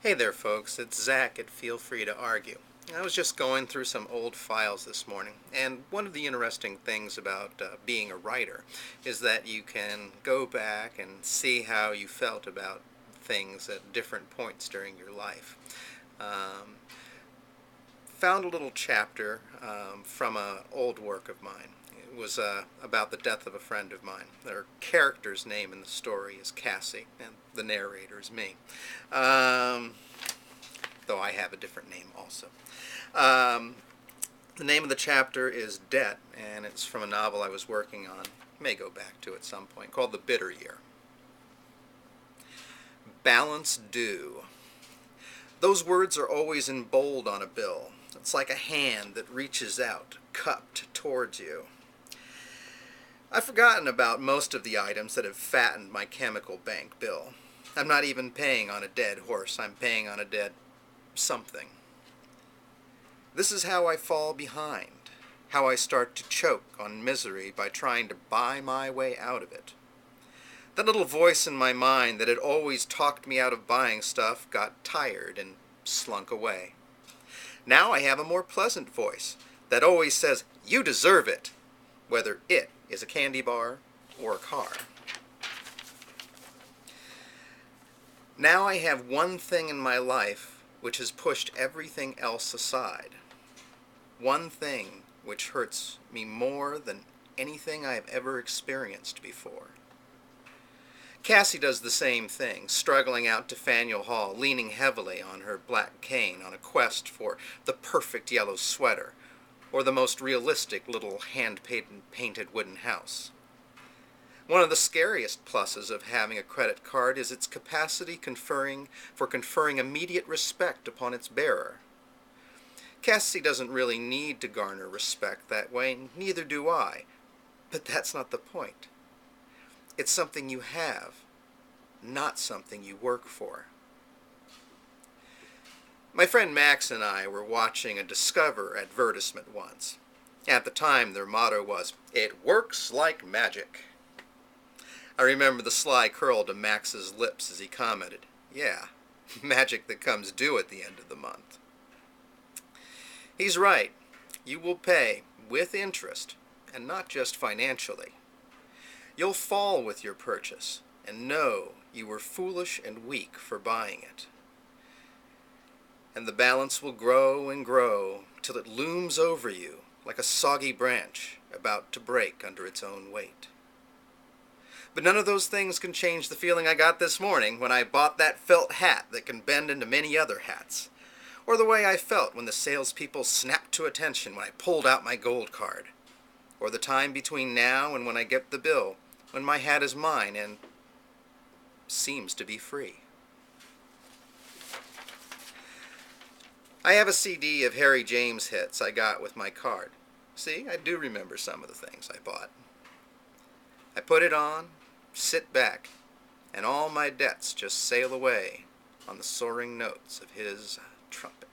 Hey there folks, it's Zach at Feel Free to Argue. I was just going through some old files this morning, and one of the interesting things about being a writer is that you can go back and see how you felt about things at different points during your life. Um, Found a little chapter from an old work of mine. It was about the death of a friend of mine. Their character's name in the story is Cassie, and the narrator is me. Um, though I have a different name also. Um, the name of the chapter is Debt, and it's from a novel I was working on. May go back to at some point, called The Bitter Year. Balance due. Those words are always in bold on a bill. It's like a hand that reaches out, cupped towards you. I've forgotten about most of the items that have fattened my chemical bank bill. I'm not even paying on a dead horse. I'm paying on a dead something. This is how I fall behind, how I start to choke on misery by trying to buy my way out of it. That little voice in my mind that had always talked me out of buying stuff got tired and slunk away. Now I have a more pleasant voice that always says, "You deserve it," whether it is a candy bar or a car. Now I have one thing in my life which has pushed everything else aside. One thing which hurts me more than anything I have ever experienced before. Cassie does the same thing, struggling out to Faneuil Hall, leaning heavily on her black cane on a quest for the perfect yellow sweater, or the most realistic little hand-painted wooden house. One of the scariest pluses of having a credit card is its capacity for conferring immediate respect upon its bearer. Cassie doesn't really need to garner respect that way, neither do I, but that's not the point. It's something you have, not something you work for. My friend Max and I were watching a Discover advertisement once. At the time, their motto was, "It works like magic." I remember the sly curl to Max's lips as he commented, "Yeah, magic that comes due at the end of the month." He's right. You will pay with interest, and not just financially. You'll fall with your purchase and know you were foolish and weak for buying it. And the balance will grow and grow till it looms over you like a soggy branch about to break under its own weight. But none of those things can change the feeling I got this morning when I bought that felt hat that can bend into many other hats, or the way I felt when the salespeople snapped to attention when I pulled out my gold card, or the time between now and when I get the bill, when my hat is mine and seems to be free. I have a CD of Harry James hits I got with my card. See, I do remember some of the things I bought. I put it on, sit back, and all my debts just sail away on the soaring notes of his trumpet.